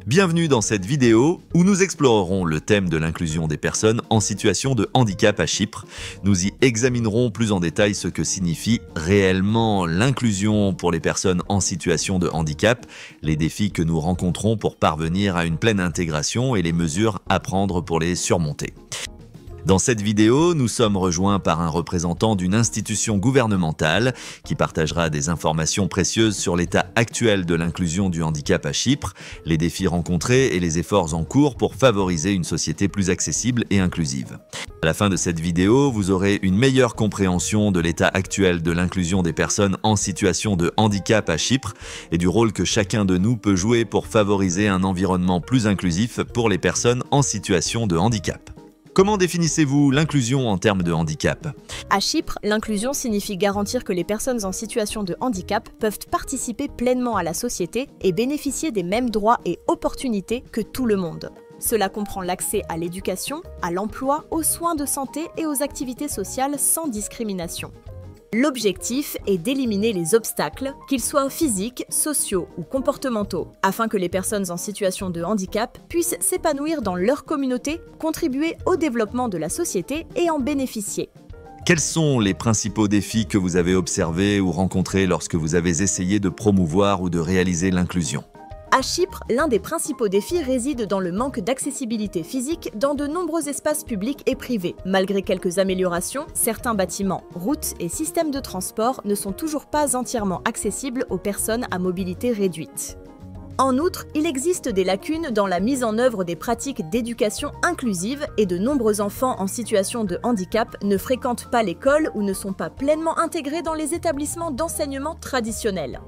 Bienvenue dans cette vidéo où nous explorerons le thème de l'inclusion des personnes en situation de handicap à Chypre. Nous y examinerons plus en détail ce que signifie réellement l'inclusion pour les personnes en situation de handicap, les défis que nous rencontrons pour parvenir à une pleine intégration et les mesures à prendre pour les surmonter. Dans cette vidéo, nous sommes rejoints par un représentant d'une institution gouvernementale qui partagera des informations précieuses sur l'état actuel de l'inclusion du handicap à Chypre, les défis rencontrés et les efforts en cours pour favoriser une société plus accessible et inclusive. À la fin de cette vidéo, vous aurez une meilleure compréhension de l'état actuel de l'inclusion des personnes en situation de handicap à Chypre et du rôle que chacun de nous peut jouer pour favoriser un environnement plus inclusif pour les personnes en situation de handicap. Comment définissez-vous l'inclusion en termes de handicap? À Chypre, l'inclusion signifie garantir que les personnes en situation de handicap peuvent participer pleinement à la société et bénéficier des mêmes droits et opportunités que tout le monde. Cela comprend l'accès à l'éducation, à l'emploi, aux soins de santé et aux activités sociales sans discrimination. L'objectif est d'éliminer les obstacles, qu'ils soient physiques, sociaux ou comportementaux, afin que les personnes en situation de handicap puissent s'épanouir dans leur communauté, contribuer au développement de la société et en bénéficier. Quels sont les principaux défis que vous avez observés ou rencontrés lorsque vous avez essayé de promouvoir ou de réaliser l'inclusion? À Chypre, l'un des principaux défis réside dans le manque d'accessibilité physique dans de nombreux espaces publics et privés. Malgré quelques améliorations, certains bâtiments, routes et systèmes de transport ne sont toujours pas entièrement accessibles aux personnes à mobilité réduite. En outre, il existe des lacunes dans la mise en œuvre des pratiques d'éducation inclusive et de nombreux enfants en situation de handicap ne fréquentent pas l'école ou ne sont pas pleinement intégrés dans les établissements d'enseignement traditionnels.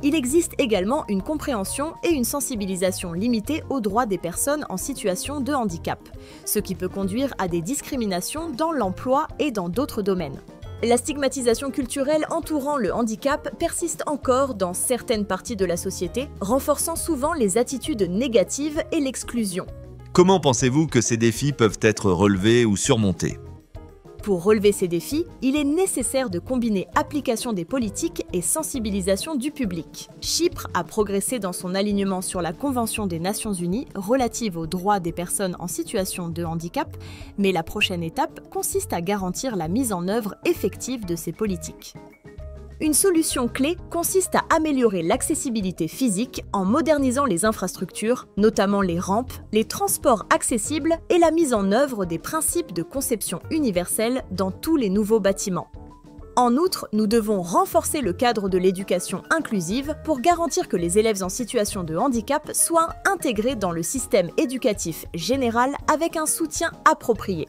Il existe également une compréhension et une sensibilisation limitée aux droits des personnes en situation de handicap, ce qui peut conduire à des discriminations dans l'emploi et dans d'autres domaines. La stigmatisation culturelle entourant le handicap persiste encore dans certaines parties de la société, renforçant souvent les attitudes négatives et l'exclusion. Comment pensez-vous que ces défis peuvent être relevés ou surmontés? Pour relever ces défis, il est nécessaire de combiner application des politiques et sensibilisation du public. Chypre a progressé dans son alignement sur la Convention des Nations Unies relative aux droits des personnes en situation de handicap, mais la prochaine étape consiste à garantir la mise en œuvre effective de ces politiques. Une solution clé consiste à améliorer l'accessibilité physique en modernisant les infrastructures, notamment les rampes, les transports accessibles et la mise en œuvre des principes de conception universelle dans tous les nouveaux bâtiments. En outre, nous devons renforcer le cadre de l'éducation inclusive pour garantir que les élèves en situation de handicap soient intégrés dans le système éducatif général avec un soutien approprié.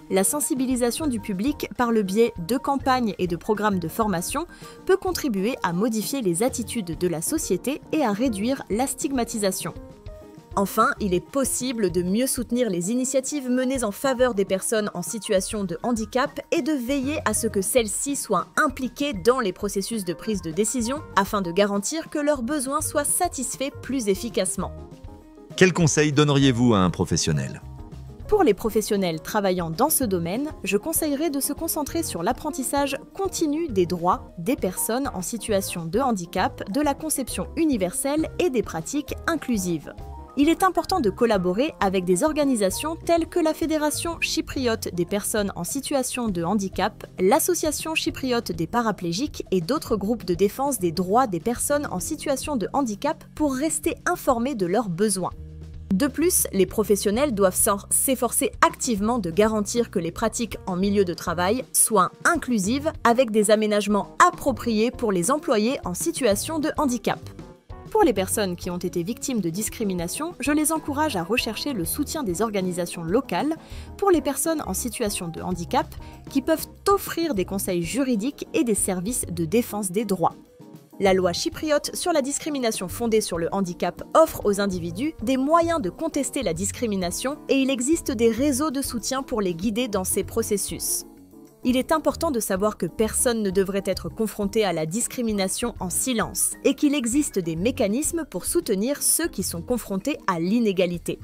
La sensibilisation du public par le biais de campagnes et de programmes de formation peut contribuer à modifier les attitudes de la société et à réduire la stigmatisation. Enfin, il est possible de mieux soutenir les initiatives menées en faveur des personnes en situation de handicap et de veiller à ce que celles-ci soient impliquées dans les processus de prise de décision afin de garantir que leurs besoins soient satisfaits plus efficacement. Quels conseils donneriez-vous à un professionnel? Pour les professionnels travaillant dans ce domaine, je conseillerais de se concentrer sur l'apprentissage continu des droits des personnes en situation de handicap, de la conception universelle et des pratiques inclusives. Il est important de collaborer avec des organisations telles que la Fédération chypriote des personnes en situation de handicap, l'Association chypriote des paraplégiques et d'autres groupes de défense des droits des personnes en situation de handicap pour rester informés de leurs besoins. De plus, les professionnels doivent s'efforcer activement de garantir que les pratiques en milieu de travail soient inclusives avec des aménagements appropriés pour les employés en situation de handicap. Pour les personnes qui ont été victimes de discrimination, je les encourage à rechercher le soutien des organisations locales pour les personnes en situation de handicap qui peuvent offrir des conseils juridiques et des services de défense des droits. La loi chypriote sur la discrimination fondée sur le handicap offre aux individus des moyens de contester la discrimination et il existe des réseaux de soutien pour les guider dans ces processus. Il est important de savoir que personne ne devrait être confronté à la discrimination en silence et qu'il existe des mécanismes pour soutenir ceux qui sont confrontés à l'inégalité.